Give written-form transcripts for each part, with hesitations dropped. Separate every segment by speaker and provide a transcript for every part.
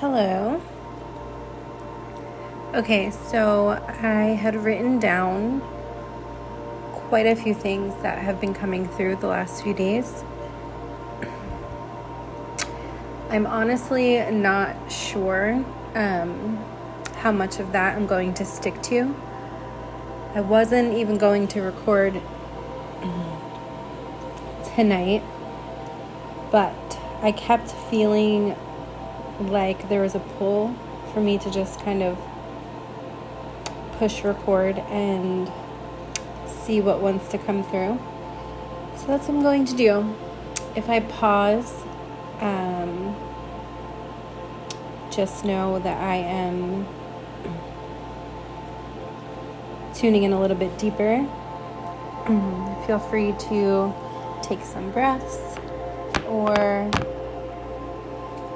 Speaker 1: Hello. Okay, so I had written down quite a few things that have been coming through the last few days. I'm honestly not sure how much of that I'm going to stick to. I wasn't even going to record tonight, but I kept feeling like there was a pull for me to just kind of push record and see what wants to come through. So that's what I'm going to do. If I pause, just know that I am tuning in a little bit deeper. Feel free to take some breaths or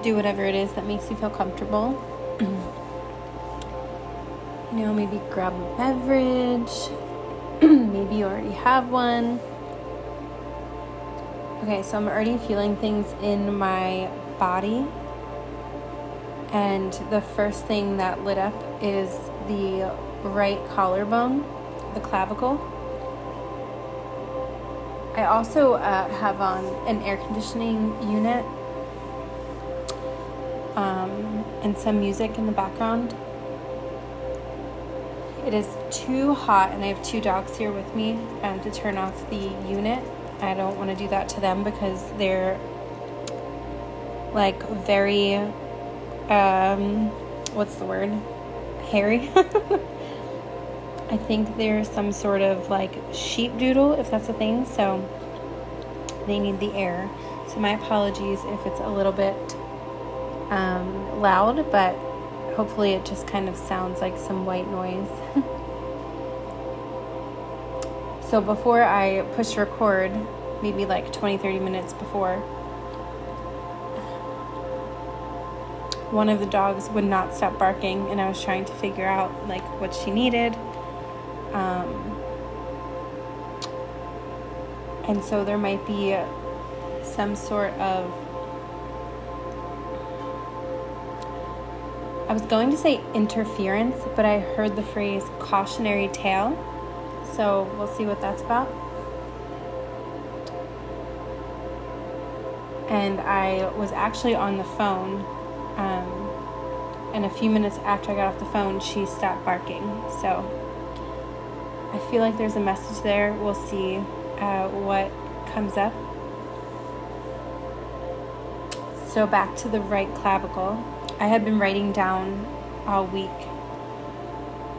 Speaker 1: do whatever it is that makes you feel comfortable. Maybe grab a beverage. Maybe you already have one. Okay, so I'm already feeling things in my body. And the first thing that lit up is the right collarbone, the clavicle. I also have on an air conditioning unit and some music in the background. It is too hot, and I have 2 dogs here with me to turn off the unit. I don't want to do that to them because they're like very, hairy. I think they're some sort of like sheep doodle, if that's a thing, so they need the air. So my apologies if it's a little bit loud, but hopefully it just kind of sounds like some white noise. So before I push record, maybe like 20-30 minutes before, one of the dogs would not stop barking, and I was trying to figure out like what she needed. And so there might be some sort of, I was going to say interference, but I heard the phrase cautionary tale. So we'll see what that's about. And I was actually on the phone, and a few minutes after I got off the phone, she stopped barking. So I feel like there's a message there. We'll see what comes up. So back to the right clavicle. I had been writing down all week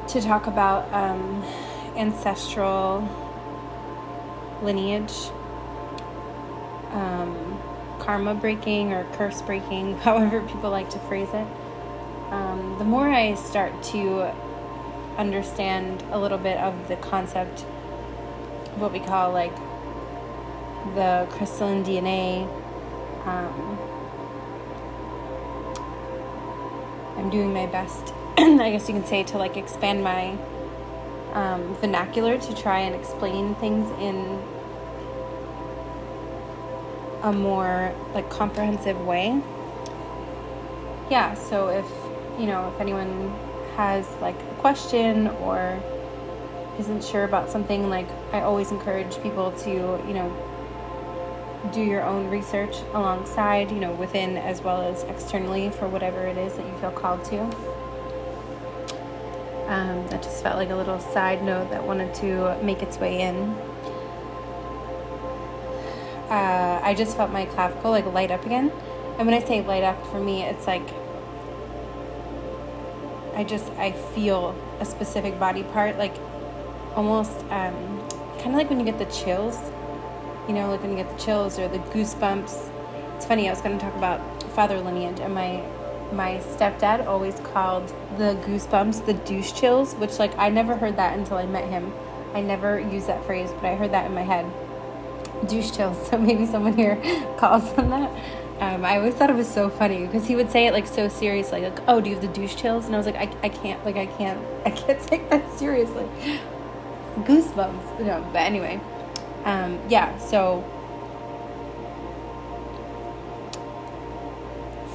Speaker 1: to talk about ancestral lineage, karma breaking or curse breaking, however people like to phrase it. The more I start to understand a little bit of the concept of what we call like the crystalline DNA, I'm doing my best, I guess you can say, to like expand my vernacular to try and explain things in a more like comprehensive way. Yeah, so if anyone has like a question or isn't sure about something, like I always encourage people to do your own research alongside, within as well as externally for whatever it is that you feel called to. That just felt like a little side note that wanted to make its way in. I just felt my clavicle like light up again. And when I say light up, for me, it's like I feel a specific body part, like almost kind of like when you get the chills, like when you get the chills or the goosebumps. It's funny, I was going to talk about father lineage, and my stepdad always called the goosebumps the douche chills, which like I never heard that until I met him. I never used that phrase, but I heard that in my head. Douche chills. So maybe someone here calls them that. I always thought it was so funny because he would say it like so seriously, like, "Oh, do you have the douche chills?" And I was like, I can't take that seriously. Goosebumps. But anyway, so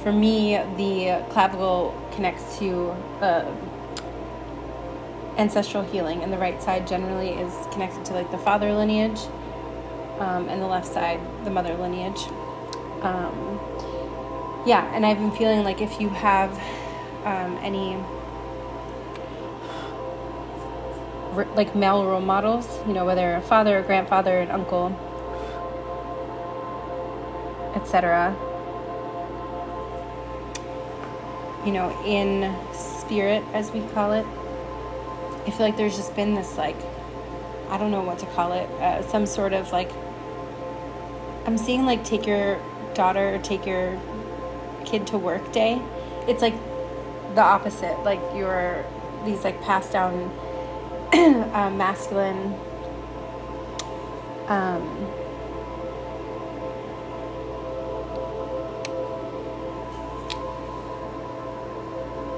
Speaker 1: for me, the clavicle connects to ancestral healing, and the right side generally is connected to like the father lineage, and the left side, the mother lineage. Yeah, and I've been feeling like if you have any like male role models, you know, whether a father, a grandfather, an uncle, etc., you know, in spirit, as we call it, I feel like there's just been this, like, I don't know what to call it, some sort of, like, I'm seeing, like, take your daughter or take your kid to work day. It's, like, the opposite. Like, you're these, like, passed down masculine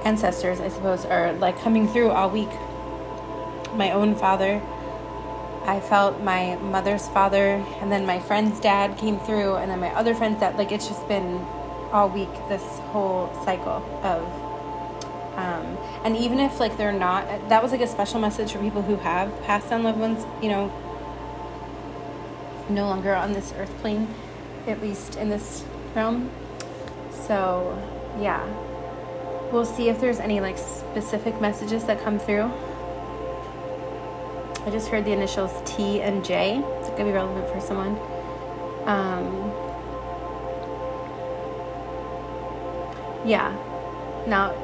Speaker 1: ancestors, I suppose, are, like, coming through all week. My own father, I felt my mother's father, and then my friend's dad came through, and then my other friend's dad. Like, it's just been all week, this whole cycle of and even if, like, they're not, that was, like, a special message for people who have passed on loved ones, you know, no longer on this earth plane, at least in this realm. So yeah, we'll see if there's any, like, specific messages that come through. I just heard the initials T and J. It's going to be relevant for someone. Yeah. Now,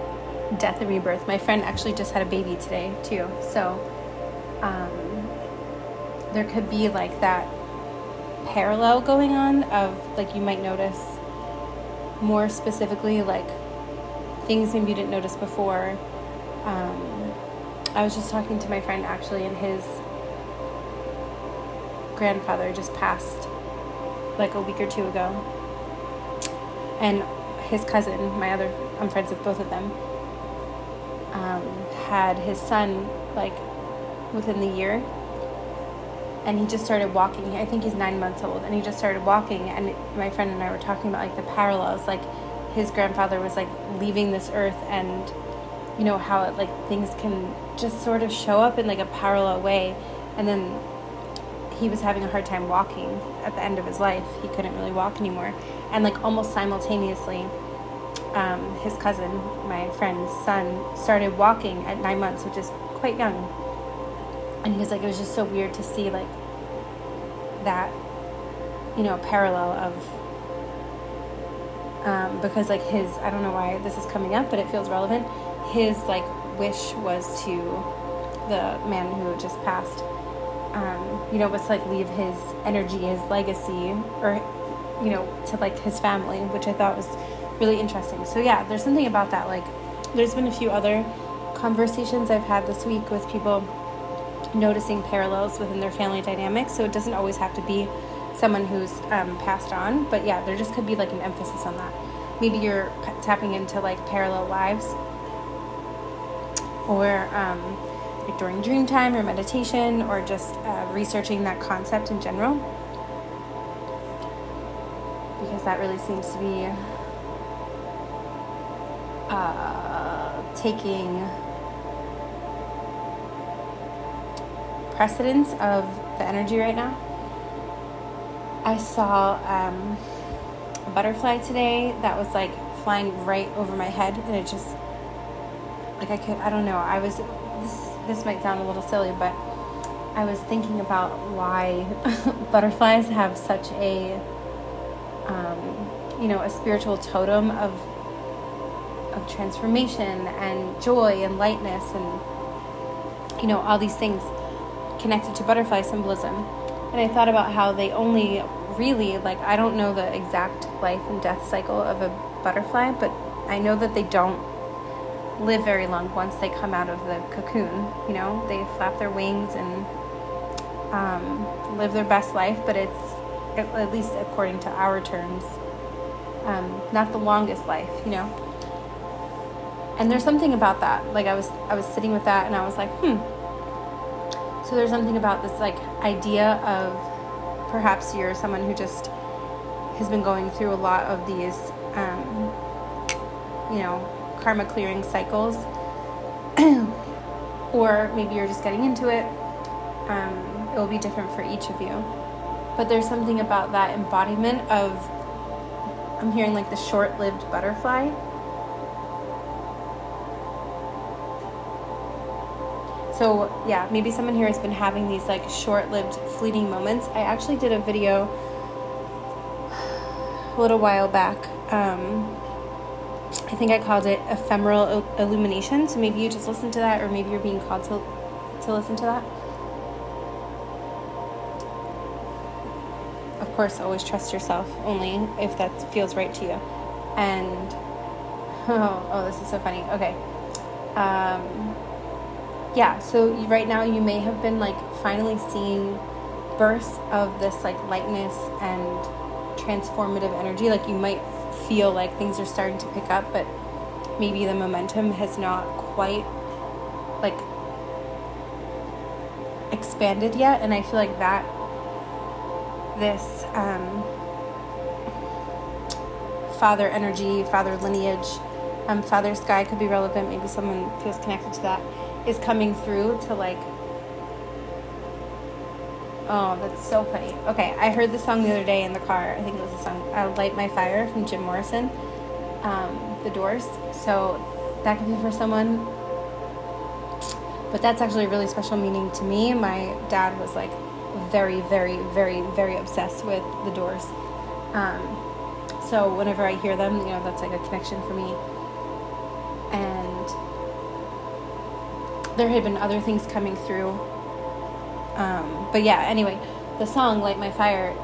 Speaker 1: death and rebirth. My friend actually just had a baby today, too. So, there could be, like, that parallel going on of, like, you might notice more specifically, like, things maybe you didn't notice before. I was just talking to my friend, actually, and his grandfather just passed, like, a week or two ago. And his cousin, I'm friends with both of them, had his son, like, within the year. And he just started walking. I think he's 9 months old. And he just started walking. And my friend and I were talking about, like, the parallels. Like, his grandfather was, like, leaving this earth, and, you know, how it, like, things can just sort of show up in, like, a parallel way. And then he was having a hard time walking at the end of his life. He couldn't really walk anymore. And, like, almost simultaneously, his cousin, my friend's son, started walking at 9 months, which is quite young. And he was like, it was just so weird to see, like, that, you know, parallel of, because, like, I don't know why this is coming up, but it feels relevant. His, like, wish was to the man who just passed, you know, was to, like, leave his energy, his legacy, or, you know, to, like, his family, which I thought was really interesting. So yeah, there's something about that. Like, there's been a few other conversations I've had this week with people noticing parallels within their family dynamics. So it doesn't always have to be someone who's passed on, but yeah, there just could be, like, an emphasis on that. Maybe you're tapping into, like, parallel lives, or like during dream time or meditation, or just researching that concept in general, because that really seems to be taking precedence of the energy right now. I saw a butterfly today that was, like, flying right over my head, and it just, like, I don't know, this might sound a little silly, but I was thinking about why butterflies have such a, you know, a spiritual totem of transformation and joy and lightness and, you know, all these things connected to butterfly symbolism. And I thought about how they only really, like, I don't know the exact life and death cycle of a butterfly, but I know that they don't live very long once they come out of the cocoon. You know, they flap their wings and live their best life, but it's, at least according to our terms, not the longest life, you know. And there's something about that. Like, I was sitting with that, and I was like, So there's something about this, like, idea of perhaps you're someone who just has been going through a lot of these karma clearing cycles, or maybe you're just getting into it. It will be different for each of you. But there's something about that embodiment of, I'm hearing like the short-lived butterfly. So yeah, maybe someone here has been having these like short-lived fleeting moments. I actually did a video a little while back. I think I called it ephemeral illumination. So maybe you just listen to that, or maybe you're being called to listen to that. Of course, always trust yourself, only if that feels right to you. And oh, this is so funny. Okay. Yeah, so right now you may have been like finally seeing bursts of this like lightness and transformative energy. Like you might feel like things are starting to pick up, but maybe the momentum has not quite like expanded yet. And I feel like that this father energy, father lineage, father sky could be relevant. Maybe someone feels connected to that, is coming through to like, oh, that's so funny. Okay, I heard the song the other day in the car. I think it was the song Light My Fire from Jim Morrison, The Doors. So that could be for someone. But that's actually a really special meaning to me. My dad was like very, very, very, very obsessed with The Doors. So whenever I hear them, that's like a connection for me. And there had been other things coming through. But yeah, anyway, the song Light My Fire,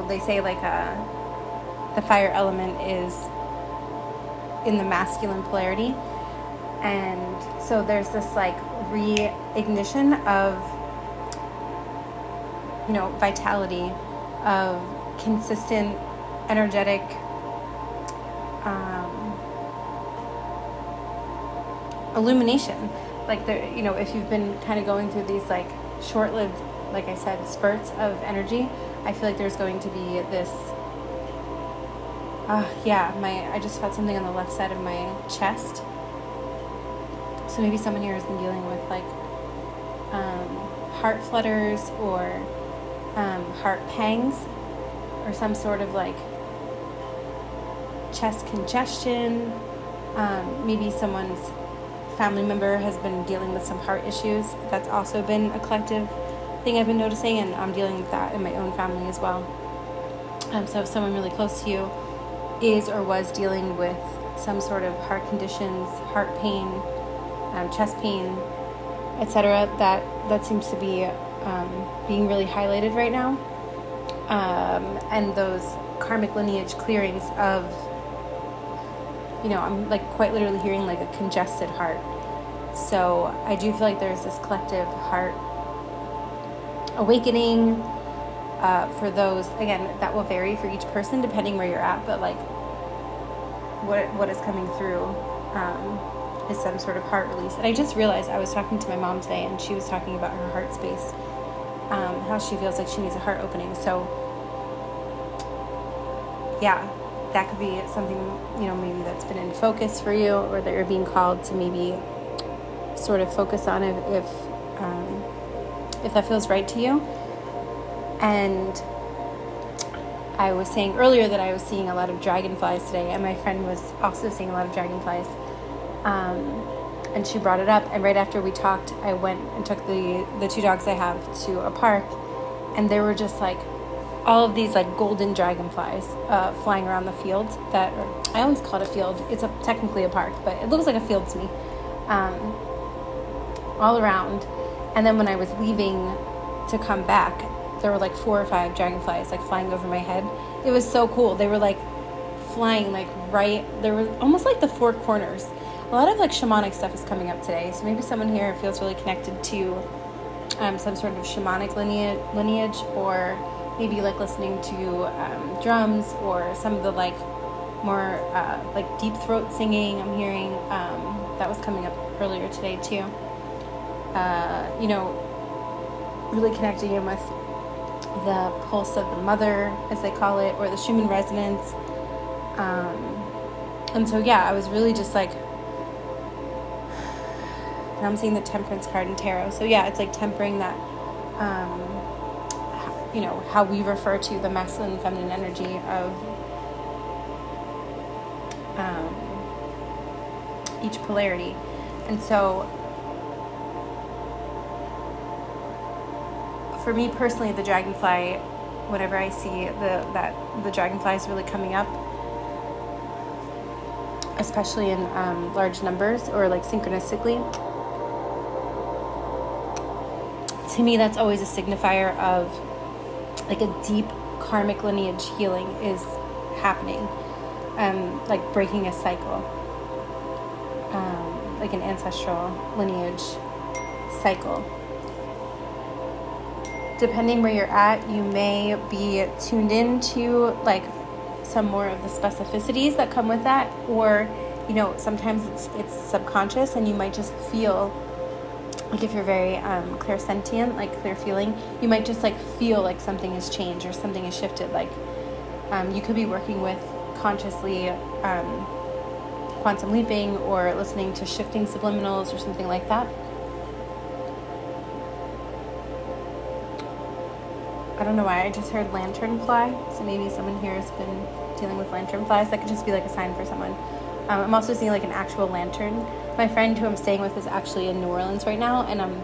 Speaker 1: they say like the fire element is in the masculine polarity. And so there's this like reignition of, vitality, of consistent, energetic, illumination. Like if you've been kind of going through these like short-lived, like I said, spurts of energy, I feel like there's going to be this, I just felt something on the left side of my chest. So maybe someone here has been dealing with like heart flutters or heart pangs, or some sort of like chest congestion. Maybe someone's family member has been dealing with some heart issues. That's also been a collective thing I've been noticing, and I'm dealing with that in my own family as well. So if someone really close to you is or was dealing with some sort of heart conditions, heart pain, chest pain, etc., that seems to be being really highlighted right now. And those karmic lineage clearings of, I'm like quite literally hearing like a congested heart. So I do feel like there's this collective heart awakening for those. Again, that will vary for each person depending where you're at, but like what is coming through is some sort of heart release. And I just realized I was talking to my mom today, and she was talking about her heart space, how she feels like she needs a heart opening. So yeah, that could be something, maybe that's been in focus for you, or that you're being called to maybe sort of focus on if that feels right to you. And I was saying earlier that I was seeing a lot of dragonflies today, and my friend was also seeing a lot of dragonflies. And she brought it up, and right after we talked, I went and took the two dogs I have to a park, and there were just like all of these like golden dragonflies flying around the field. I always call it a field. It's technically a park, but it looks like a field to me. All around. And then when I was leaving to come back, there were like 4 or 5 dragonflies like flying over my head. It was so cool. They were like flying like right, there were almost like the 4 corners. A lot of like shamanic stuff is coming up today. So maybe someone here feels really connected to some sort of shamanic lineage, or maybe like listening to drums, or some of the like more like deep throat singing I'm hearing. That was coming up earlier today too. Really connecting in with the pulse of the mother, as they call it, or the Schumann resonance. And so, yeah, I was really just like, and I'm seeing the Temperance card in Tarot. So, yeah, it's like tempering that, you know, how we refer to the masculine and feminine energy of each polarity. And so, for me personally, the dragonfly, whenever I see that the dragonfly is really coming up, especially in large numbers or like synchronistically, to me that's always a signifier of like a deep karmic lineage healing is happening, like breaking a cycle, like an ancestral lineage cycle. Depending where you're at, you may be tuned into like some more of the specificities that come with that, or, you know, sometimes it's subconscious, and you might just feel like, if you're very clairsentient, like clear feeling, you might just like feel like something has changed or something has shifted. Like you could be working with consciously quantum leaping or listening to shifting subliminals or something like that. I don't know why, I just heard lanternfly, so maybe someone here has been dealing with lanternflies. That could just be like a sign for someone. I'm also seeing like an actual lantern. My friend who I'm staying with is actually in New Orleans right now, and I'm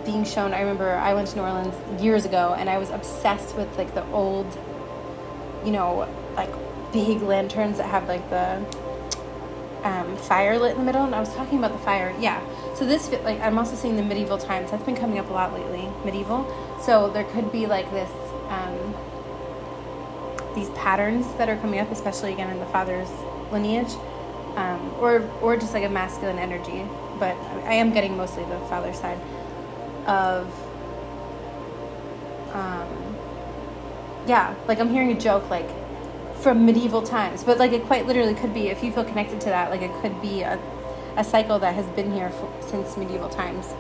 Speaker 1: being shown, I remember I went to New Orleans years ago, and I was obsessed with like the old, you know, like big lanterns that have like the fire lit in the middle. And I was talking about the fire, yeah. So this, like, I'm also seeing the medieval times. That's been coming up a lot lately, medieval. So there could be like this, these patterns that are coming up, especially again in the father's lineage, or just like a masculine energy. But I am getting mostly the father side of, yeah, like I'm hearing a joke like from medieval times, but like it quite literally could be, if you feel connected to that, like it could be a cycle that has been here since medieval times.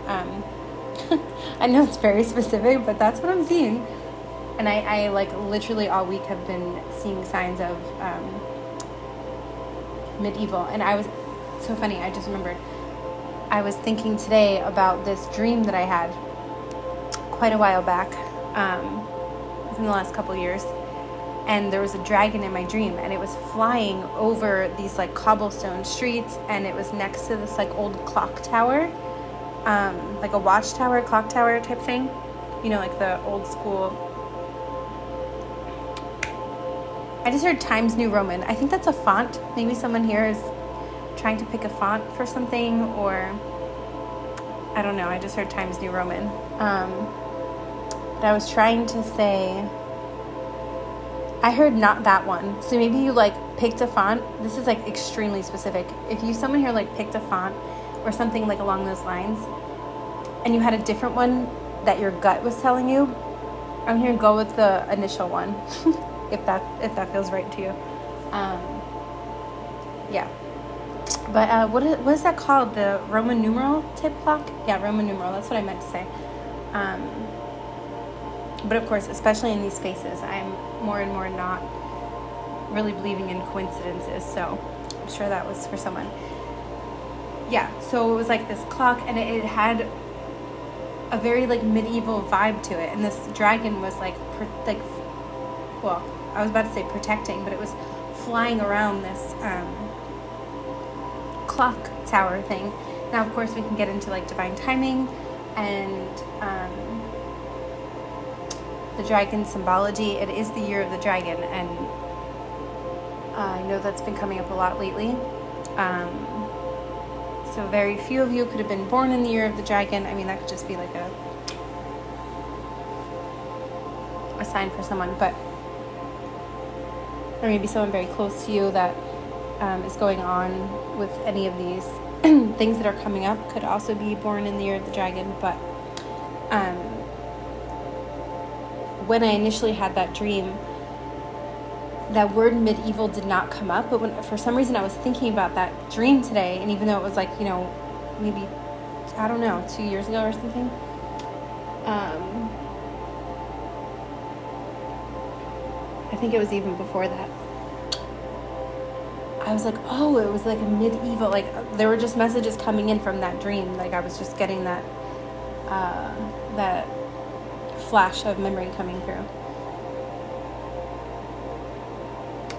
Speaker 1: I know it's very specific, but that's what I'm seeing. And I like literally all week have been seeing signs of medieval. And I was, so funny, I just remembered, I was thinking today about this dream that I had quite a while back, within the last couple years. And there was a dragon in my dream, and it was flying over these like cobblestone streets, and it was next to this like old clock tower, like a watchtower, clock tower type thing, you know, like the old school. I just heard Times New Roman. I think that's a font. Maybe someone here is trying to pick a font for something, or I don't know. I just heard Times New Roman. But I was trying to say, I heard not that one. So maybe you like picked a font. This is like extremely specific. If someone here like picked a font or something like along those lines, and you had a different one that your gut was telling you, I'm here to go with the initial one. if that feels right to you. Yeah. But what is that called? The Roman numeral tip clock? Yeah, Roman numeral. That's what I meant to say. But of course, especially in these spaces, I'm more and more not really believing in coincidences. So I'm sure that was for someone. Yeah, so it was like this clock, and it had a very like medieval vibe to it. And this dragon was like, well, I was about to say protecting, but it was flying around this clock tower thing. Now, of course, we can get into like divine timing and the dragon symbology. It is the year of the dragon, and I know that's been coming up a lot lately. So very few of you could have been born in the year of the dragon. I mean, that could just be like a sign for someone, but or maybe someone very close to you that is going on with any of these things that are coming up could also be born in the year of the dragon. But when I initially had that dream, that word medieval did not come up, but when for some reason I was thinking about that dream today, and even though it was like, you know, maybe, I don't know, 2 years ago or something, I think it was even before that, I was like, oh, it was like a medieval, like there were just messages coming in from that dream. Like I was just getting that that flash of memory coming through.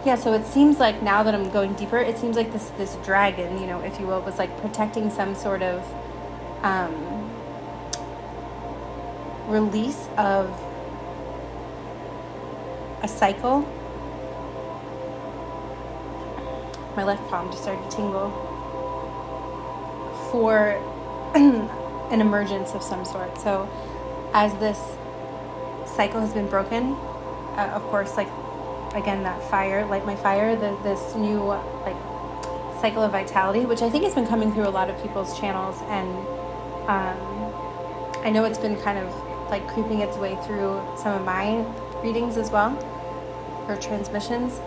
Speaker 1: Yeah, so it seems like now that I'm going deeper, it seems like this dragon, you know, if you will, was like protecting some sort of release of a cycle. My left palm just started to tingle for an emergence of some sort. So as this cycle has been broken, of course, like again, that fire, light my fire, this new like cycle of vitality, which I think has been coming through a lot of people's channels, and I know it's been kind of like creeping its way through some of my readings as well, or transmissions.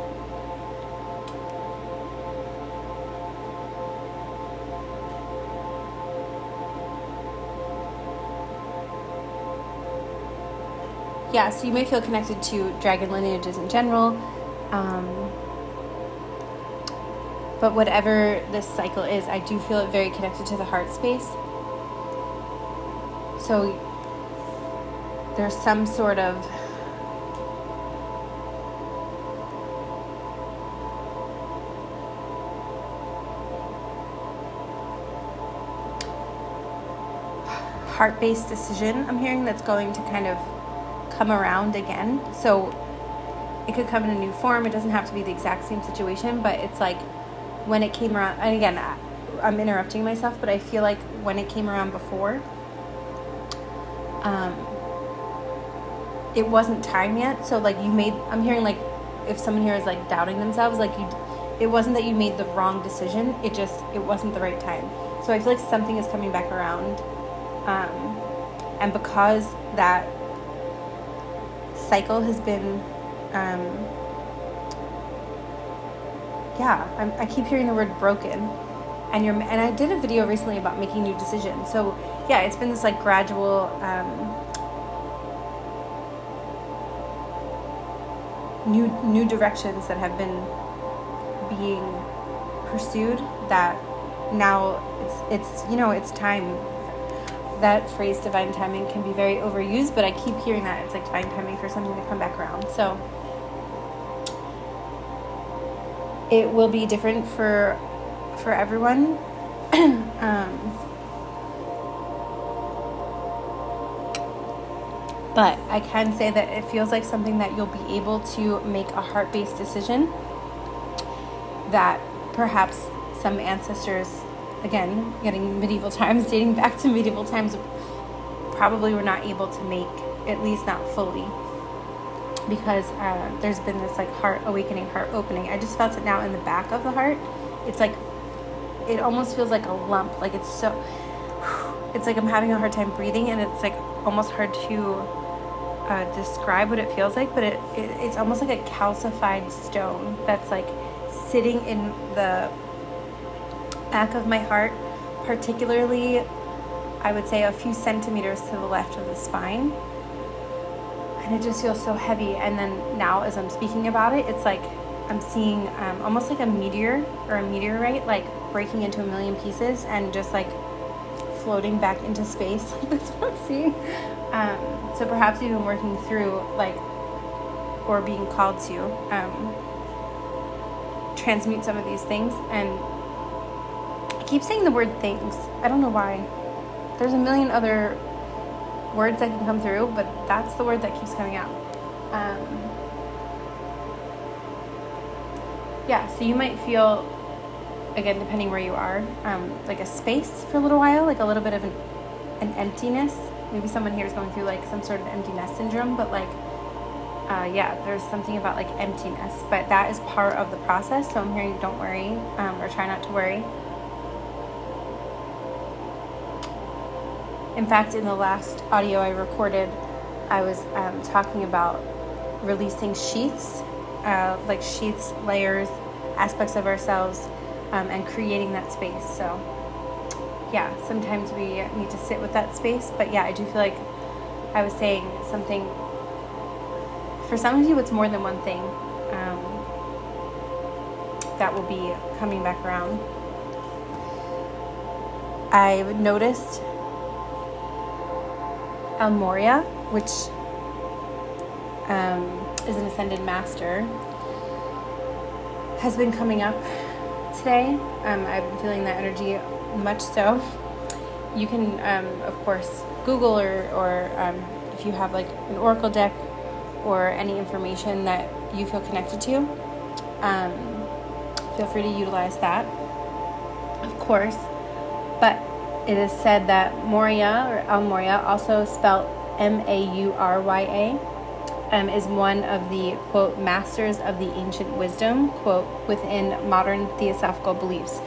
Speaker 1: Yeah, so you may feel connected to dragon lineages in general, but whatever this cycle is, I do feel it very connected to the heart space. So there's some sort of heart-based decision I'm hearing that's going to kind of come around again. So it could come in a new form. It doesn't have to be the exact same situation, but it's like when it came around, and again, I'm interrupting myself, but I feel like when it came around before, it wasn't time yet. So like I'm hearing like if someone here is like doubting themselves, like it wasn't that you made the wrong decision, it wasn't the right time. So I feel like something is coming back around, and because that cycle has been I keep hearing the word broken, and I did a video recently about making new decisions. So yeah, it's been this like gradual new directions that have been being pursued, that now it's time. That phrase, divine timing, can be very overused, but I keep hearing that it's like divine timing for something to come back around. So it will be different for everyone. But I can say that it feels like something that you'll be able to make a heart-based decision that perhaps some ancestors, again, getting medieval times, dating back to medieval times, probably were not able to make, at least not fully, because there's been this like heart awakening, heart opening. I just felt it now in the back of the heart. It's like, it almost feels like a lump. Like it's like I'm having a hard time breathing, and it's like almost hard to describe what it feels like, but it's almost like a calcified stone that's like sitting in the back of my heart, particularly I would say a few centimeters to the left of the spine, and it just feels so heavy. And then now as I'm speaking about it, it's like I'm seeing almost like a meteor or a meteorite like breaking into a million pieces and just like floating back into space. That's what I'm seeing. So perhaps even working through like, or being called to transmute some of these things. And I keep saying the word things. I don't know why. There's a million other words that can come through, but that's the word that keeps coming out. Yeah, so you might feel, again, depending where you are, like a space for a little while, like a little bit of an emptiness. Maybe someone here is going through like some sort of empty nest syndrome, but like, yeah, there's something about like emptiness, but that is part of the process. So I'm hearing don't worry, or try not to worry. In fact, in the last audio I recorded, I was talking about releasing sheaths, like sheaths, layers, aspects of ourselves, and creating that space. So yeah, sometimes we need to sit with that space. But yeah, I do feel like I was saying something, for some of you it's more than one thing. that will be coming back around. I've noticed Moria, which is an ascended master, has been coming up today. I've been feeling that energy much so. You can, of course, Google or if you have like an oracle deck or any information that you feel connected to, feel free to utilize that, of course. But it is said that Moria, or El Moria, also spelled Maurya, is one of the, quote, masters of the ancient wisdom, quote, within modern theosophical beliefs.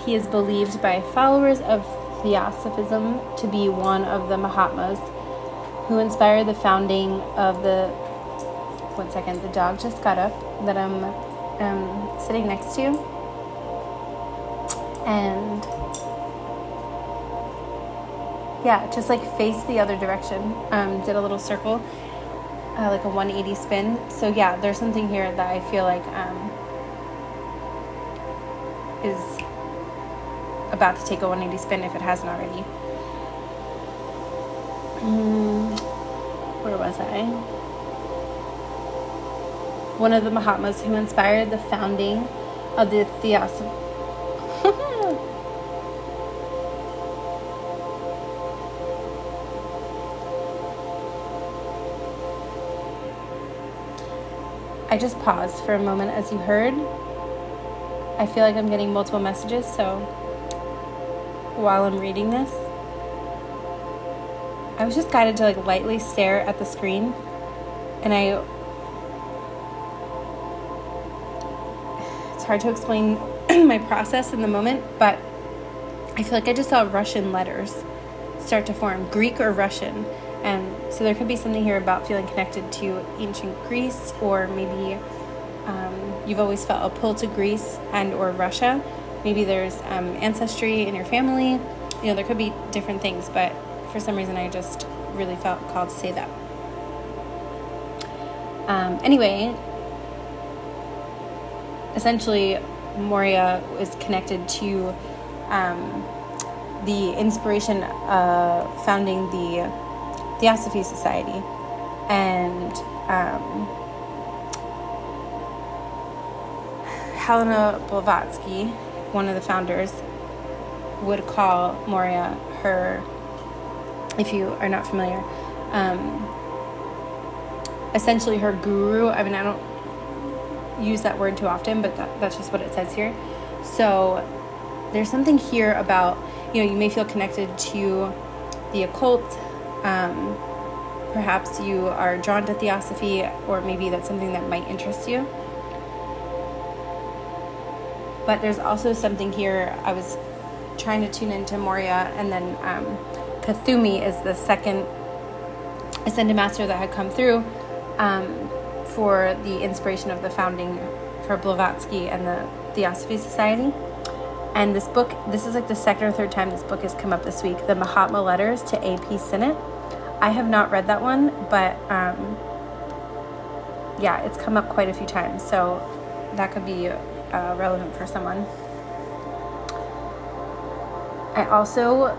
Speaker 1: He is believed by followers of Theosophism to be one of the Mahatmas who inspired the founding of the... One second, the dog just got up that I'm sitting next to. And yeah, just like face the other direction. Did a little circle, like a 180 spin. So yeah, there's something here that I feel like is about to take a 180 spin if it hasn't already. Where was I? One of the Mahatmas who inspired the founding of the Theosophy. I just paused for a moment as you heard. I feel like I'm getting multiple messages, so while I'm reading this, I was just guided to like lightly stare at the screen, and it's hard to explain my process in the moment, but I feel like I just saw Russian letters start to form, Greek or Russian. And so there could be something here about feeling connected to ancient Greece, or maybe you've always felt a pull to Greece and or Russia. Maybe there's ancestry in your family. You know, there could be different things, but for some reason I just really felt called to say that. Anyway, essentially Moria is connected to the inspiration of founding the Theosophy Society, and Helena Blavatsky, one of the founders, would call Moria her, if you are not familiar, essentially her guru. I mean, I don't use that word too often, but that's just what it says here. So there's something here about, you know, you may feel connected to the occult. Perhaps you are drawn to theosophy, or maybe that's something that might interest you. But there's also something here. I was trying to tune into Moria, and then Kathumi is the second ascended master that had come through for the inspiration of the founding for Blavatsky and the Theosophy Society. And this book, this is like the second or third time this book has come up this week, The Mahatma Letters to A.P. Sinnett. I have not read that one, but yeah, it's come up quite a few times, so that could be relevant for someone. I also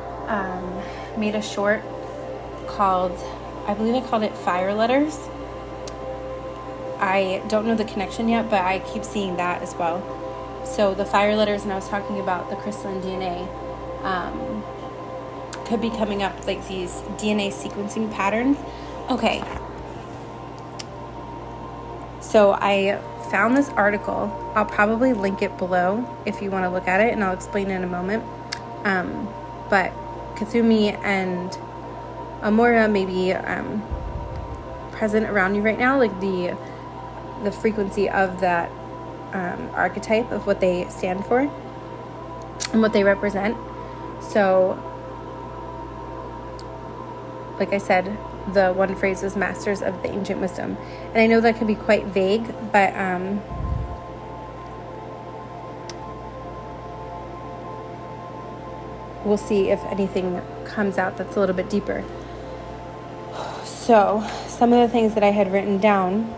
Speaker 1: made a short called, I believe I called it Fire Letters. I don't know the connection yet, but I keep seeing that as well. So the fire letters, and I was talking about the crystalline DNA, could be coming up like these DNA sequencing patterns. Okay. So I found this article. I'll probably link it below if you want to look at it, and I'll explain it in a moment. But Kathumi and Moria may be present around you right now, like the frequency of that archetype of what they stand for and what they represent. So, like I said, the one phrase was masters of the ancient wisdom. And I know that can be quite vague, but we'll see if anything comes out that's a little bit deeper. So, some of the things that I had written down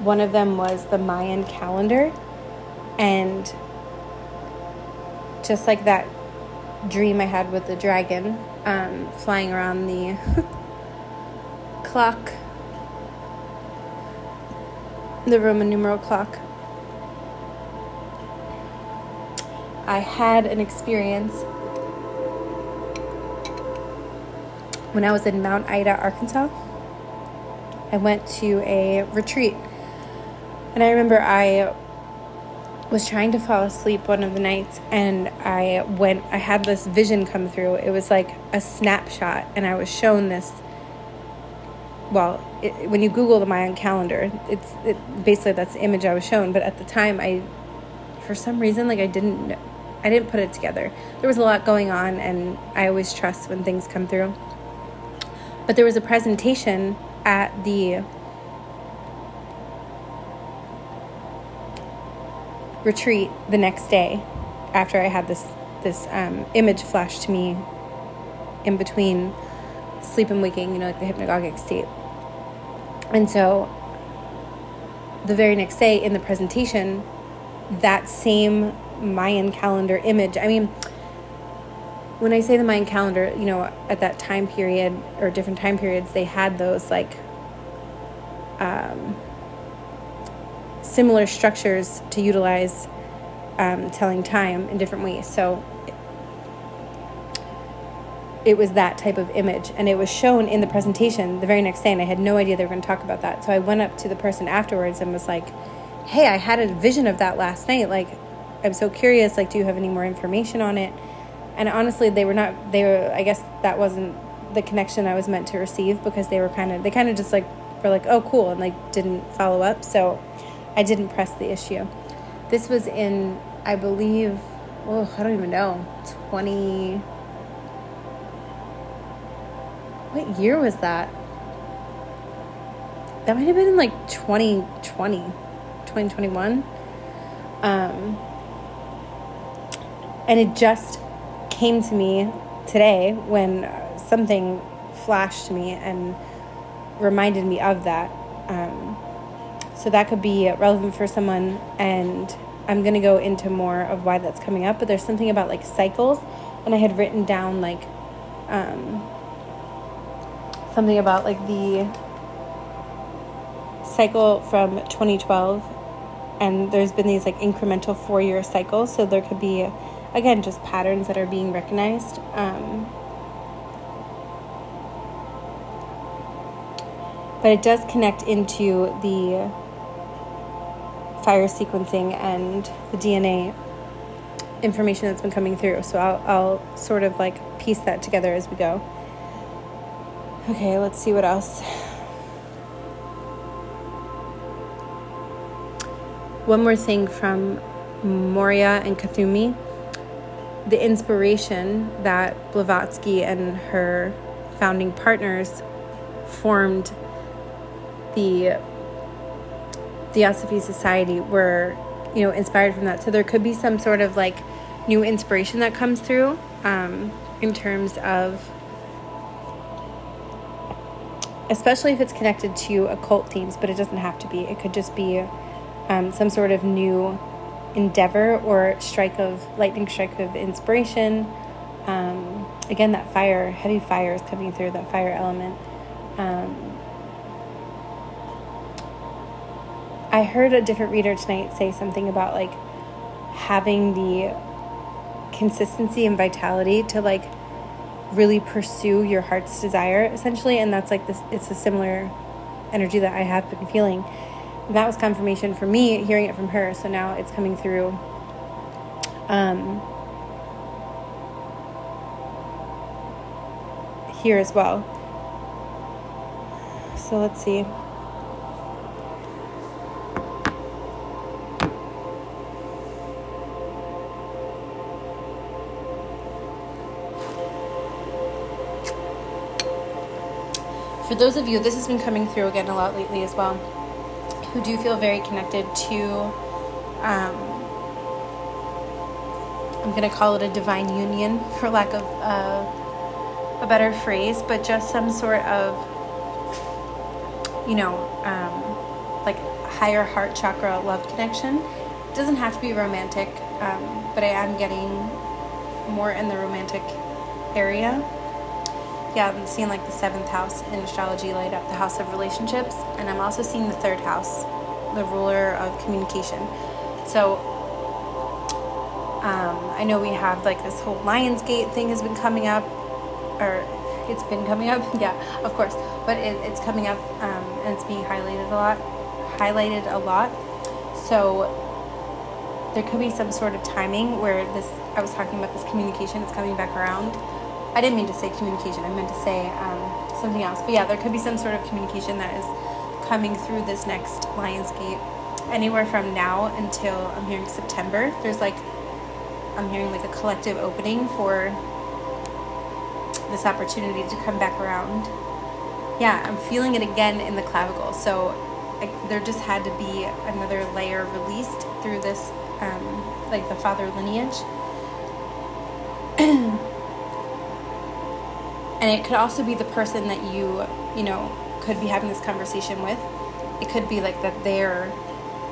Speaker 1: One of them was the Mayan calendar, and just like that dream I had with the dragon flying around the clock, the Roman numeral clock, I had an experience when I was in Mount Ida, Arkansas. I went to a retreat, and I remember I was trying to fall asleep one of the nights, and I had this vision come through. It was like a snapshot, and I was shown this. Well, when you Google the Mayan calendar, basically that's the image I was shown. But at the time, for some reason, like I didn't put it together. There was a lot going on, and I always trust when things come through. But there was a presentation at the retreat the next day after I had this image flash to me in between sleep and waking, like the hypnagogic state. And so the very next day in the presentation, that same Mayan calendar image, I mean, when I say the Mayan calendar, at that time period or different time periods, they had those like similar structures to utilize telling time in different ways. So it was that type of image, and it was shown in the presentation the very next day, and I had no idea they were going to talk about that. So I went up to the person afterwards and was like, hey, I had a vision of that last night. Like, I'm so curious, like, do you have any more information on it? And honestly, I guess that wasn't the connection I was meant to receive, because they kind of just like were like, oh, cool, and like didn't follow up. So I didn't press the issue. This was in, I believe, I don't even know, what year was that? That might have been in like 2020, 2021. And it just came to me today when something flashed to me and reminded me of that. So that could be relevant for someone, and I'm going to go into more of why that's coming up. But there's something about like cycles, and I had written down like something about like the cycle from 2012, and there's been these like incremental 4-year cycles. So there could be, again, just patterns that are being recognized. But it does connect into the fire sequencing and the DNA information that's been coming through. So I'll sort of like piece that together as we go. Okay, let's see what else. One more thing from Moria and Kathumi. The inspiration that Blavatsky and her founding partners formed the Theosophy Society were, inspired from that. So there could be some sort of like new inspiration that comes through in terms of, especially if it's connected to occult themes, but it doesn't have to be. It could just be some sort of new endeavor or lightning strike of inspiration. Again, that heavy fire is coming through, that fire element. I heard a different reader tonight say something about like having the consistency and vitality to like really pursue your heart's desire, essentially. And that's like this, it's a similar energy that I have been feeling. And that was confirmation for me, hearing it from her. So now it's coming through here as well. So let's see. For those of you, this has been coming through again a lot lately as well, who do feel very connected to, I'm going to call it a divine union, for lack of a better phrase, but just some sort of, like higher heart chakra love connection. It doesn't have to be romantic, but I am getting more in the romantic area. Yeah, I'm seeing like the 7th house in astrology light up, the house of relationships, and I'm also seeing the 3rd house, the ruler of communication. So I know we have like this whole Lionsgate thing has been coming up, or it's been coming up, yeah, of course, but it's coming up, and it's being highlighted a lot. So there could be some sort of timing where this, I was talking about this communication, it's coming back around. I didn't mean to say communication, I meant to say something else. But yeah, there could be some sort of communication that is coming through this next Lionsgate. Anywhere from now until, I'm hearing September, I'm hearing like a collective opening for this opportunity to come back around. Yeah, I'm feeling it again in the clavicle. So there just had to be another layer released through this, like the father lineage. And it could also be the person that you could be having this conversation with. It could be like that they're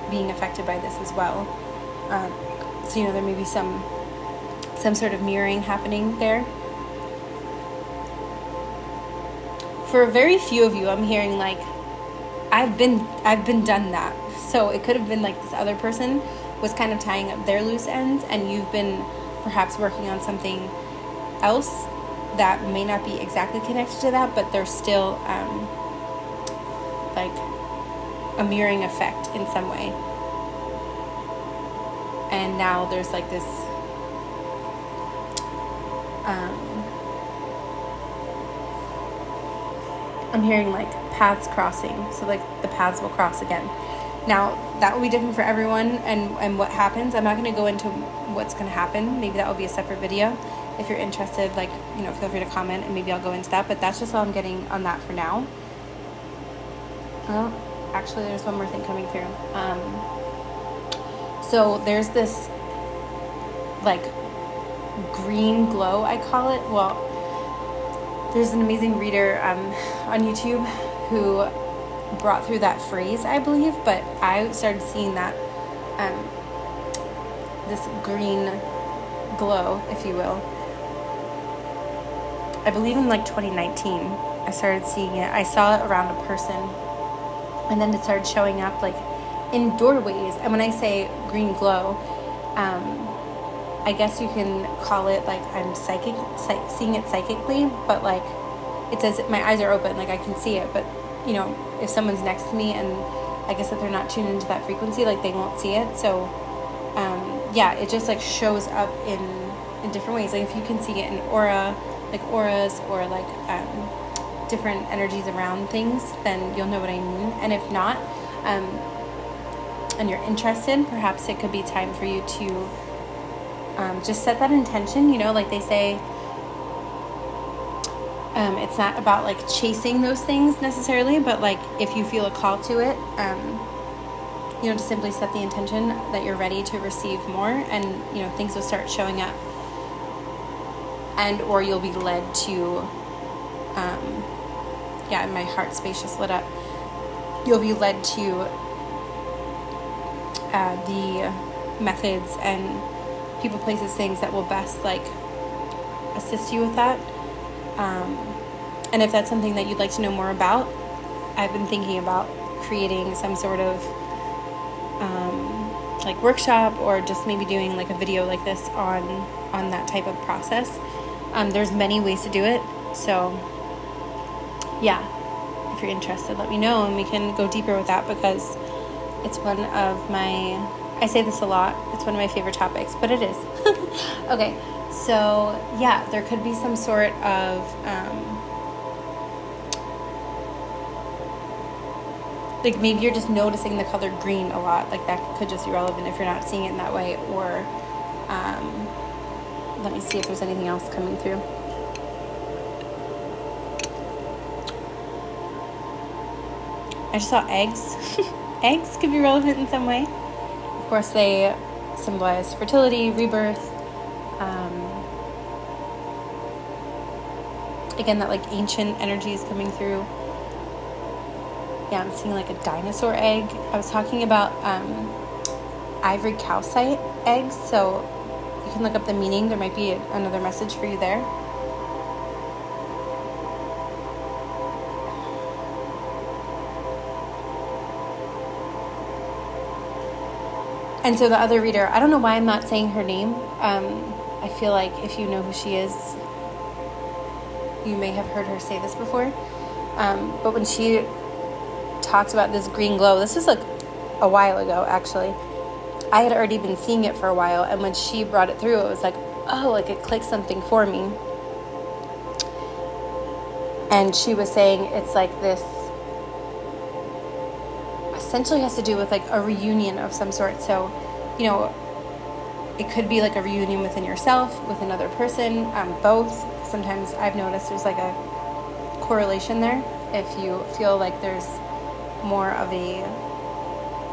Speaker 1: being affected by this as well. So, there may be some sort of mirroring happening there. For very few of you, I'm hearing like, I've been done that. So it could have been like this other person was kind of tying up their loose ends, and you've been perhaps working on something else that may not be exactly connected to that, but there's still like a mirroring effect in some way. And now there's like this I'm hearing like paths crossing, so like the paths will cross again. Now that will be different for everyone, and what happens, I'm not going to go into what's going to happen. Maybe that will be a separate video. If you're interested, like, feel free to comment and maybe I'll go into that, but that's just all I'm getting on that for now. Well, actually there's one more thing coming through. So there's this like green glow, I call it. Well, there's an amazing reader on YouTube who brought through that phrase, I believe, but I started seeing that this green glow, if you will. I believe in like 2019 I started seeing it. I saw it around a person, and then it started showing up like in doorways. And when I say green glow, I guess you can call it like I'm seeing it psychically, but like it says my eyes are open, like I can see it, but if someone's next to me and I guess if they're not tuned into that frequency, like they won't see it. So yeah, it just like shows up in different ways. Like if you can see it in auras or like different energies around things, then you'll know what I mean. And if not, and you're interested, perhaps it could be time for you to just set that intention. Like they say, it's not about like chasing those things necessarily, but like if you feel a call to it, to simply set the intention that you're ready to receive more, and things will start showing up, and or you'll be led to my heart space just lit up. You'll be led to the methods and people, places, things that will best like assist you with that. And if that's something that you'd like to know more about, I've been thinking about creating some sort of like workshop, or just maybe doing like a video like this on that type of process. There's many ways to do it, so yeah, if you're interested, let me know and we can go deeper with that, because it's one of my, I say this a lot, it's one of my favorite topics, but it is. Okay, so yeah, there could be some sort of like maybe you're just noticing the color green a lot, like that could just be relevant if you're not seeing it in that way. Or let me see if there's anything else coming through. I just saw eggs. Eggs could be relevant in some way. Of course, they symbolize fertility, rebirth. Again, that like ancient energy is coming through. Yeah, I'm seeing like a dinosaur egg. I was talking about ivory calcite eggs, so you can look up the meaning. There might be another message for you there. And so the other reader, I don't know why I'm not saying her name. I feel like if you know who she is, you may have heard her say this before. But when she talked about this green glow, this was like a while ago, actually. I had already been seeing it for a while, and when she brought it through, it was like, oh, like it clicked something for me. And she was saying it's like this, essentially has to do with like a reunion of some sort. So, you know, it could be like a reunion within yourself, with another person, both. Sometimes I've noticed there's like a correlation there. If you feel like there's more of a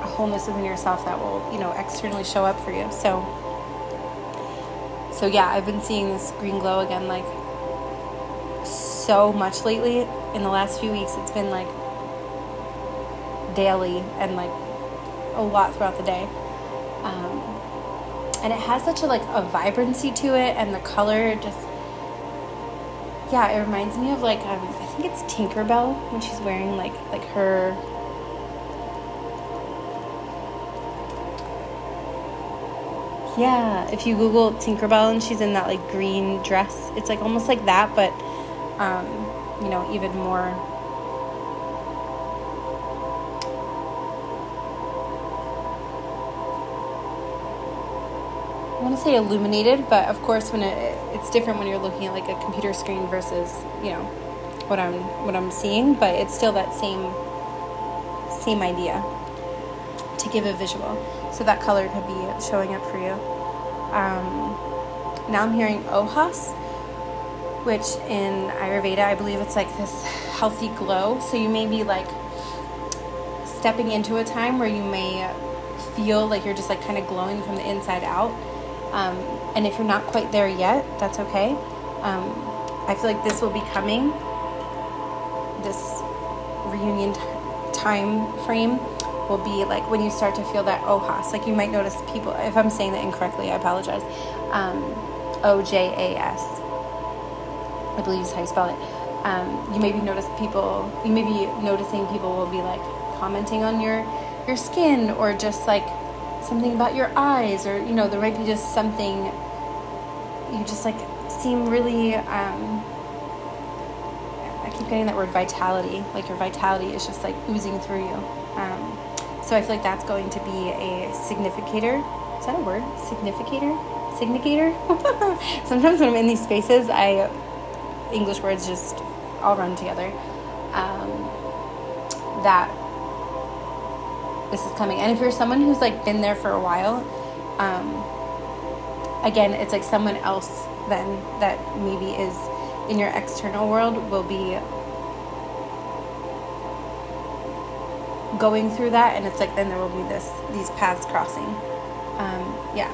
Speaker 1: wholeness within yourself, that will, you know, externally show up for you. So yeah, I've been seeing this green glow again, like so much lately. In the last few weeks, it's been like daily and like a lot throughout the day. And it has such a like a vibrancy to it, and the color just, yeah, it reminds me of like I think it's Tinkerbell when she's wearing like her yeah, if you Google Tinkerbell and she's in that like green dress, it's like almost like that, but you know, even more I want to say illuminated, but of course when it's different when you're looking at like a computer screen versus, you know, what I'm seeing, but it's still that same idea to give a visual. So that color could be showing up for you. Now I'm hearing ohas, which in Ayurveda, I believe it's like this healthy glow. So you may be like stepping into a time where you may feel like you're just like kind of glowing from the inside out. And if you're not quite there yet, that's okay. I feel like this will be coming, this reunion time frame will be like when you start to feel that ojas. Like you might notice people, if I'm saying that incorrectly, I apologize. OJAS, I believe is how you spell it. You may be noticing people will be like commenting on your skin, or just like something about your eyes, or, you know, there might be just something you just like seem really, I keep getting that word vitality, like your vitality is just like oozing through you. So I feel like that's going to be a significator. Is that a word? Significator? Sometimes when I'm in these spaces, English words just all run together. That this is coming. And if you're someone who's like been there for a while, again, it's like someone else then that maybe is in your external world will be going through that, and it's like then there will be these paths crossing. Yeah.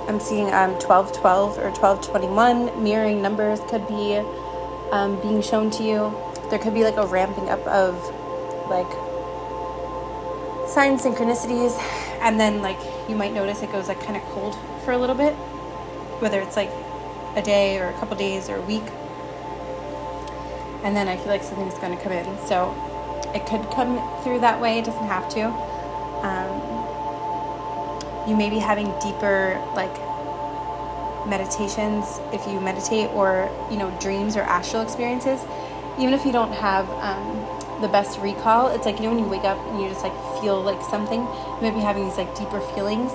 Speaker 1: I'm seeing 1212 or 1221 mirroring numbers could be being shown to you. There could be like a ramping up of like sign synchronicities, and then like you might notice it goes like kind of cold for a little bit, whether it's like a day or a couple days or a week, and then I feel like something's going to come in. So it could come through that way. It doesn't have to. You may be having deeper like meditations if you meditate, or, you know, dreams or astral experiences. Even if you don't have the best recall, it's like, you know, when you wake up and you just like feel like something, you might be having these like deeper feelings.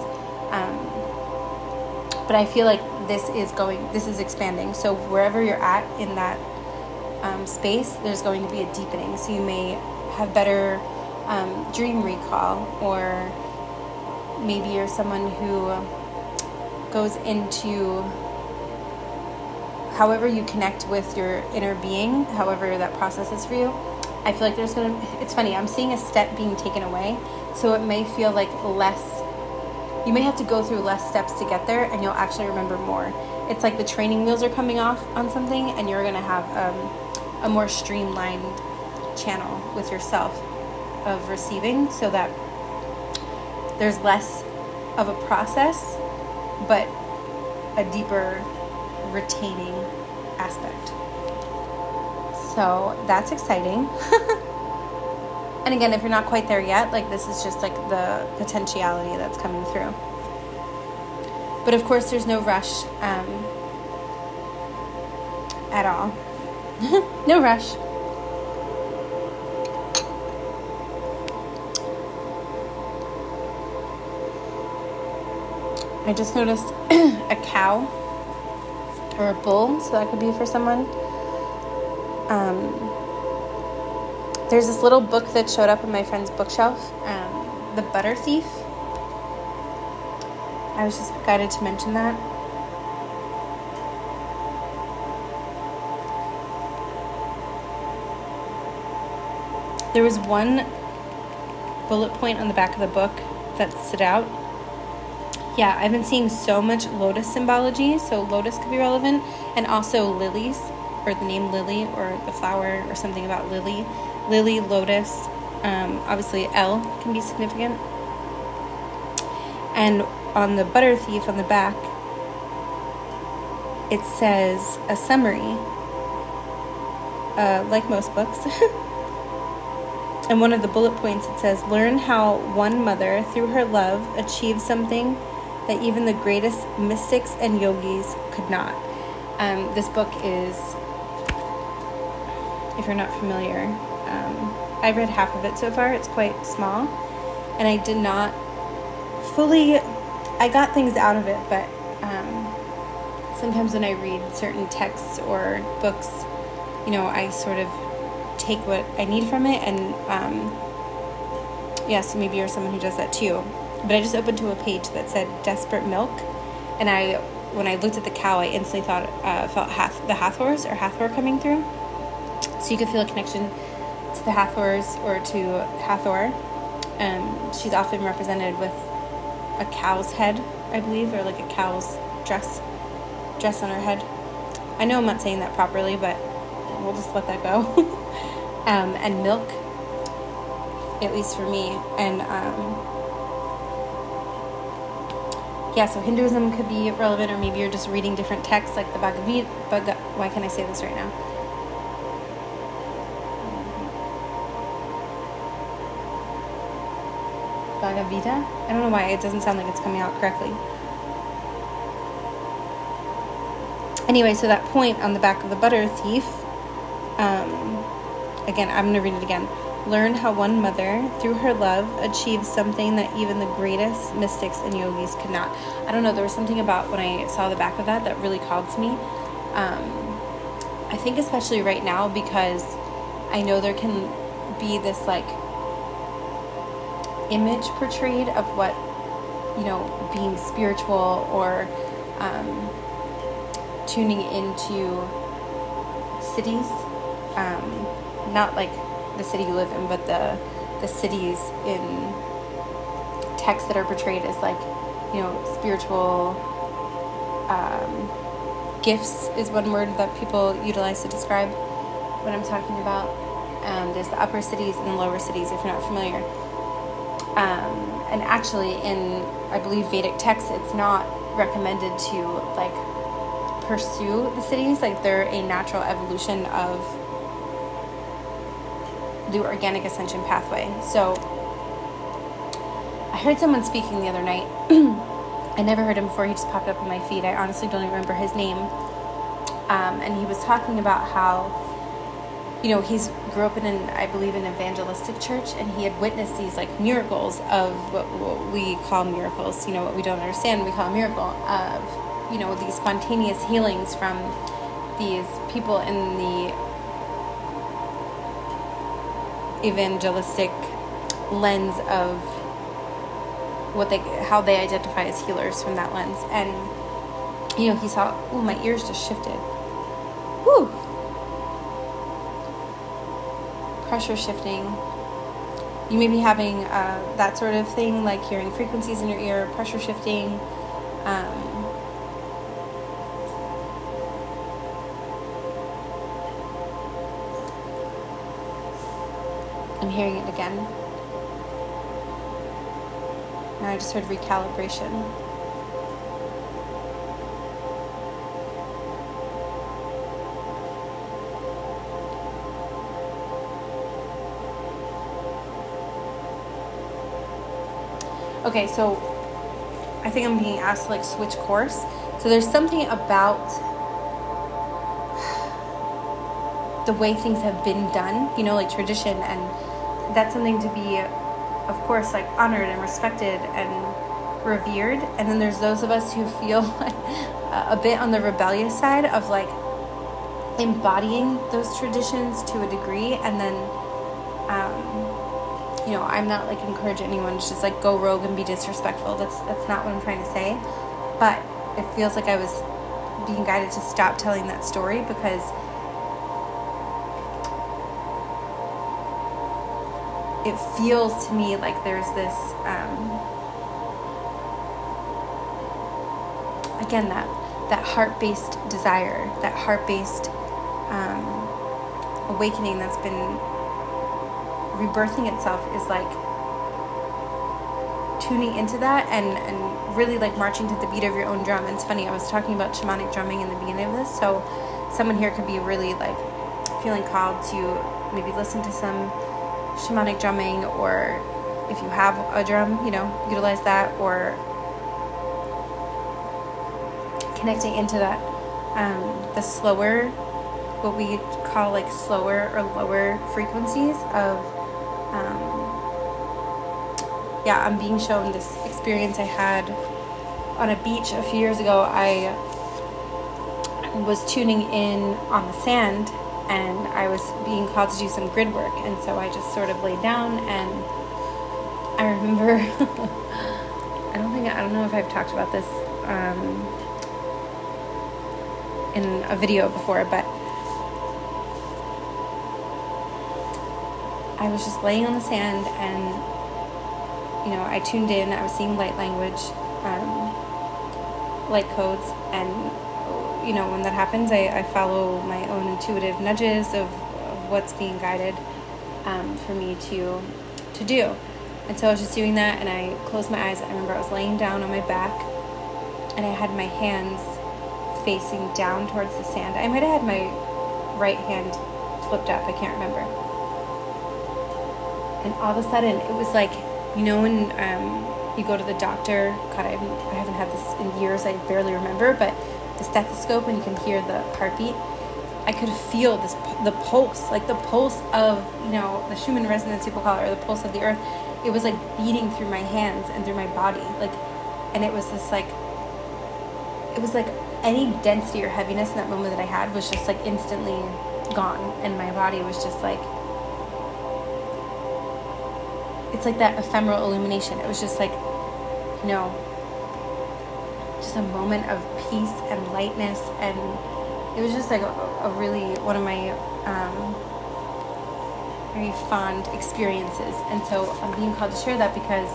Speaker 1: But I feel like this is expanding. So wherever you're at in that space, there's going to be a deepening. So you may have better dream recall, or maybe you're someone who goes into however you connect with your inner being, however that process is for you. I feel like it's funny, I'm seeing a step being taken away, so it may feel like less, you may have to go through less steps to get there, and you'll actually remember more. it's like the training wheels are coming off on something, and you're going to have a more streamlined channel with yourself of receiving, so that there's less of a process, but a deeper retaining aspect. So that's exciting. And again, if you're not quite there yet, like this is just like the potentiality that's coming through. But of course, there's no rush at all. No rush. I just noticed a cow or a bull, so that could be for someone. There's this little book that showed up on my friend's bookshelf, The Butter Thief. I was just guided to mention that. There was one bullet point on the back of the book that stood out. Yeah, I've been seeing so much lotus symbology, so lotus could be relevant, and also lilies, or the name lily, or the flower, or something about lily. Lily, lotus, obviously L can be significant. And on the butter thief on the back, it says a summary, like most books. And one of the bullet points, it says, learn how one mother, through her love, achieved something that even the greatest mystics and yogis could not. This book is, if you're not familiar, I've read half of it so far. It's quite small, and I did not fully, I got things out of it, but sometimes when I read certain texts or books, you know, I sort of take what I need from it, and yeah, so maybe you're someone who does that too. But I just opened to a page that said desperate milk, and when I looked at the cow, I instantly thought felt the Hathor coming through. So you could feel a connection to the Hathors or to Hathor. She's often represented with a cow's head, I believe, or like a cow's dress on her head. I know I'm not saying that properly, but we'll just let that go. And milk, at least for me. And yeah, so Hinduism could be relevant, or maybe you're just reading different texts like the why can't I say this right now? Bhagavad Gita? I don't know why it doesn't sound like it's coming out correctly. Anyway, so that point on the back of the butter thief, again, I'm going to read it again. Learn how one mother, through her love, achieved something that even the greatest mystics and yogis could not. I don't know, there was something about when I saw the back of that really called to me. I think especially right now, because I know there can be this like image portrayed of what, you know, being spiritual or tuning into cities, not like the city you live in, but the cities in texts that are portrayed as like, you know, spiritual gifts is one word that people utilize to describe what I'm talking about. There's the upper cities and the lower cities, if you're not familiar. And actually in, I believe, Vedic texts, it's not recommended to like pursue the cities. Like they're a natural evolution of the organic ascension pathway. So I heard someone speaking the other night. I never heard him before. He just popped up on my feed. I honestly don't even remember his name. And he was talking about how, you know, he's grew up in I believe, an evangelistic church, and he had witnessed these like miracles of what we call miracles. You know, what we don't understand, we call a miracle of, you know, these spontaneous healings from these people in the evangelistic lens of how they identify as healers from that lens. And you know, he saw, oh, my ears just shifted. Woo! Pressure shifting. You may be having that sort of thing, like hearing frequencies in your ear, pressure shifting. I'm hearing it again. Now I just heard recalibration. Okay, so I think I'm being asked to like switch course. So there's something about the way things have been done, you know, like tradition, and that's something to be, of course, like honored and respected and revered. And then there's those of us who feel a bit on the rebellious side of like embodying those traditions to a degree, and then you know, I'm not like encouraging anyone to just like go rogue and be disrespectful. That's not what I'm trying to say. But it feels like I was being guided to stop telling that story, because it feels to me like there's this again, that heart-based desire, that heart-based awakening that's been rebirthing itself, is like tuning into that and really like marching to the beat of your own drum. And it's funny, I was talking about shamanic drumming in the beginning of this, so someone here could be really like feeling called to maybe listen to some shamanic drumming, or if you have a drum, you know, utilize that, or connecting into that the slower, what we call like slower or lower frequencies of I'm being shown this experience I had on a beach a few years ago. I was tuning in on the sand, and I was being called to do some grid work, and so I just sort of laid down, and I remember I don't know if I've talked about this in a video before, but I was just laying on the sand, and you know, I tuned in. I was seeing light language, light codes, and you know, when that happens, I follow my own intuitive nudges of what's being guided for me to do. And so I was just doing that, and I closed my eyes. I remember I was laying down on my back, and I had my hands facing down towards the sand. I might have had my right hand flipped up, I can't remember. And all of a sudden, it was like, you know, when you go to the doctor, God, I haven't had this in years, I barely remember, but the stethoscope, and you can hear the heartbeat, I could feel the pulse, like the pulse of, you know, the Schumann resonance, people call it, or the pulse of the earth. It was like beating through my hands and through my body, like, and it was this like, it was like any density or heaviness in that moment that I had was just like instantly gone, and my body was just like, it's like that ephemeral illumination. It was just like, you know, just a moment of peace and lightness, and it was just like a really, one of my very fond experiences. And so I'm being called to share that because,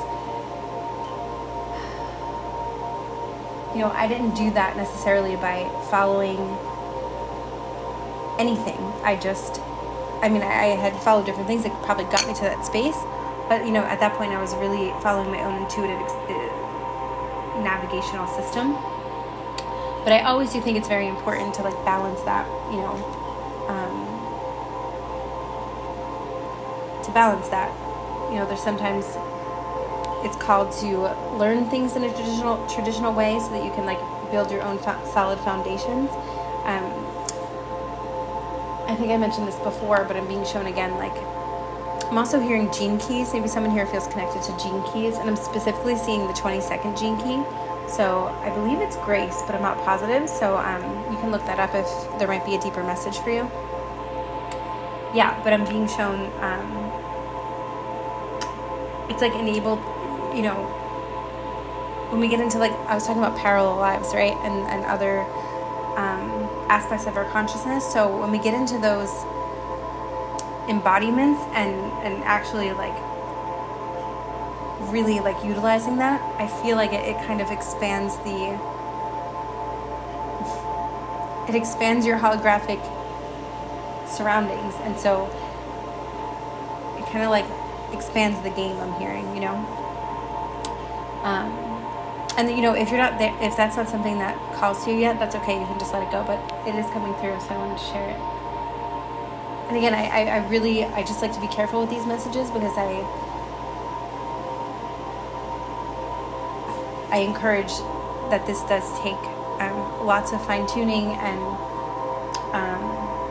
Speaker 1: you know, I didn't do that necessarily by following anything. I had followed different things that probably got me to that space. But, you know, at that point I was really following my own intuitive navigational system. But I always do think it's very important to like balance that, you know, to balance that. You know, there's sometimes it's called to learn things in a traditional way so that you can like build your own solid foundations. I think I mentioned this before, but I'm being shown again, like, I'm also hearing gene keys. Maybe someone here feels connected to gene keys, and I'm specifically seeing the 22nd gene key. So I believe it's Grace, but I'm not positive. So you can look that up if there might be a deeper message for you. Yeah, but I'm being shown, it's like enabled, you know, when we get into like, I was talking about parallel lives, right? And other aspects of our consciousness. So when we get into those embodiments and actually like really like utilizing that, I feel like it kind of expands it expands your holographic surroundings. And so it kind of like expands the game I'm hearing, you know. And you know, if you're not there, if that's not something that calls to you yet, that's okay. You can just let it go. But it is coming through, so I wanted to share it. And again, I just like to be careful with these messages because I encourage that this does take lots of fine tuning, and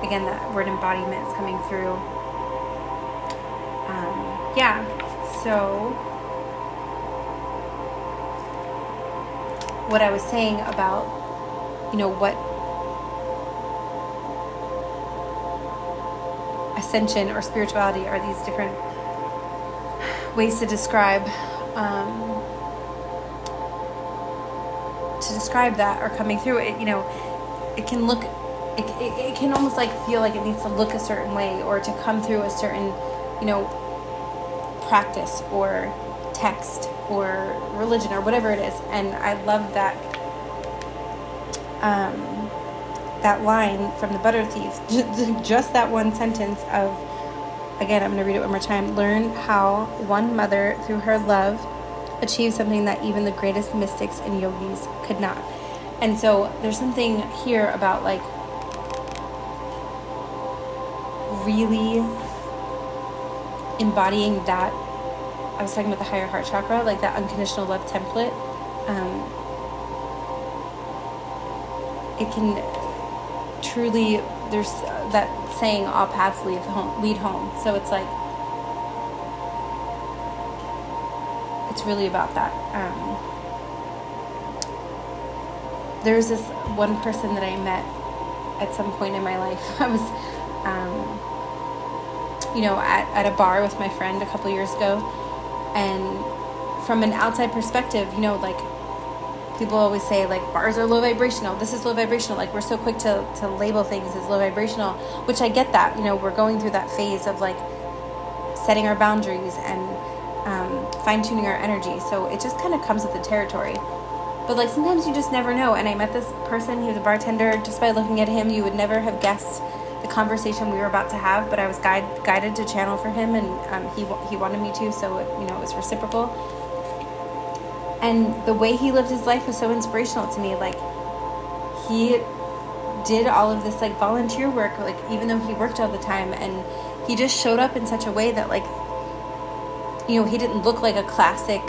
Speaker 1: again, that word embodiment is coming through. Yeah, so what I was saying about, you know, what ascension or spirituality are these different ways to describe that are coming through it. You know, it can look, it can almost like feel like it needs to look a certain way or to come through a certain, you know, practice or text or religion or whatever it is. And I love that that line from the Butter Thief, just that one sentence of, again, I'm going to read it one more time. Learn how one mother, through her love, achieved something that even the greatest mystics and yogis could not. And so there's something here about like really embodying that. I was talking about the higher heart chakra, like that unconditional love template. It can truly, there's that saying, all paths lead home. So it's like, it's really about that. There's this one person that I met at some point in my life. I was, you know, at a bar with my friend a couple years ago, and from an outside perspective, you know, like, people always say, like, bars are low vibrational, this is low vibrational, like, we're so quick to label things as low vibrational, which I get that, you know, we're going through that phase of, like, setting our boundaries and fine-tuning our energy, so it just kind of comes with the territory. But, like, sometimes you just never know. And I met this person, he was a bartender. Just by looking at him, you would never have guessed the conversation we were about to have, but I was guided to channel for him, and he wanted me to, so it, you know, it was reciprocal. And the way he lived his life was so inspirational to me. Like, he did all of this, like, volunteer work, like, even though he worked all the time, and he just showed up in such a way that, like, you know, he didn't look like a classic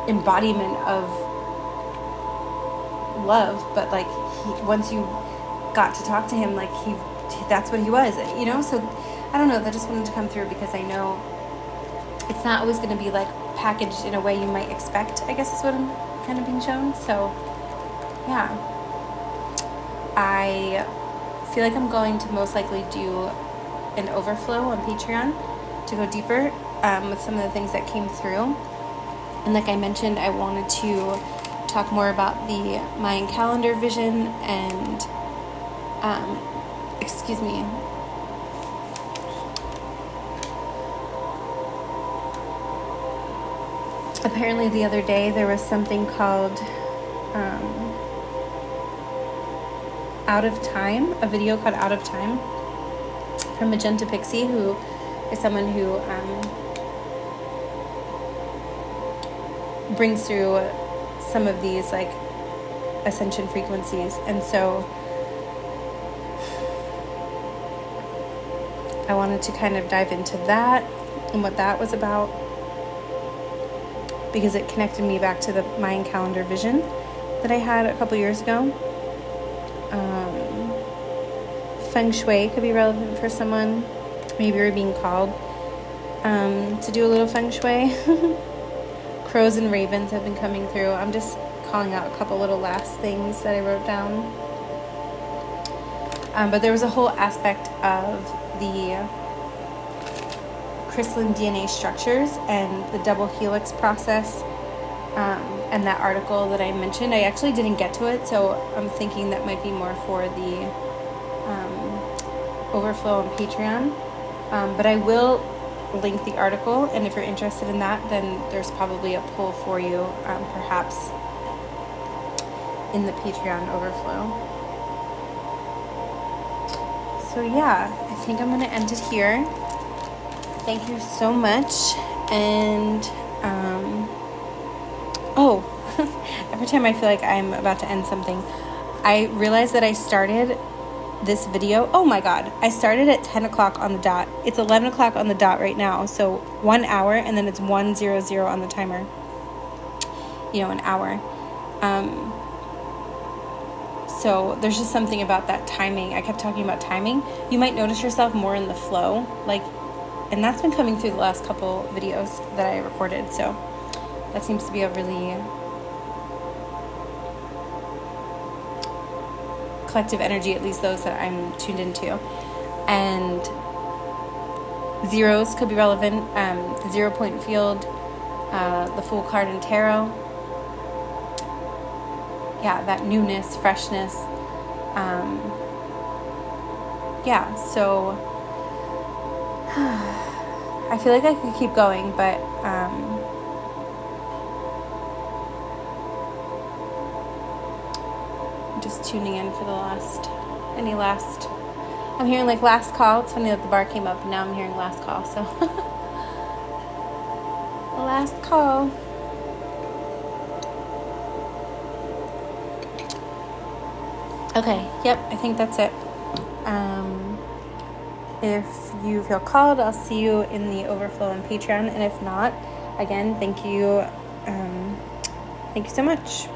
Speaker 1: embodiment of love, but, like, once you got to talk to him, like, that's what he was, you know. So I don't know, that just wanted to come through because I know it's not always going to be, like, packaged in a way you might expect, I guess is what I'm kind of being shown. So yeah, I feel like I'm going to most likely do an overflow on Patreon to go deeper with some of the things that came through. And like I mentioned, I wanted to talk more about the Mayan calendar vision and excuse me, apparently the other day there was something called Out of Time, a video called Out of Time from Magenta Pixie, who is someone who brings through some of these, like, ascension frequencies. And so I wanted to kind of dive into that and what that was about, because it connected me back to the Mayan calendar vision that I had a couple years ago. Feng Shui could be relevant for someone. Maybe you're being called to do a little Feng Shui. Crows and ravens have been coming through. I'm just calling out a couple little last things that I wrote down. But there was a whole aspect of the crystalline DNA structures and the double helix process, and that article that I mentioned. I actually didn't get to it, so I'm thinking that might be more for the overflow on Patreon. But I will link the article, and if you're interested in that, then there's probably a pull for you, perhaps in the Patreon overflow. So yeah, I think I'm going to end it here. Thank you so much. And oh, every time I feel like I'm about to end something, I realized that I started this video. Oh my god, I started at 10 o'clock on the dot. It's 11 o'clock on the dot right now, so 1 hour, and then it's 1:00 on the timer, you know, an hour. So there's just something about that timing. I kept talking about timing. You might notice yourself more in the flow, like, and that's been coming through the last couple videos that I recorded, so that seems to be a really collective energy, at least those that I'm tuned into. And zeros could be relevant. The 0-point field, the Fool card in tarot. Yeah, that newness, freshness. Yeah, so I feel like I could keep going, but just tuning in for the last, I'm hearing like last call. It's funny that the bar came up and now I'm hearing last call, so last call. Okay, yep, I think that's it. If you feel called, I'll see you in the overflow on Patreon, and if not, again, thank you so much.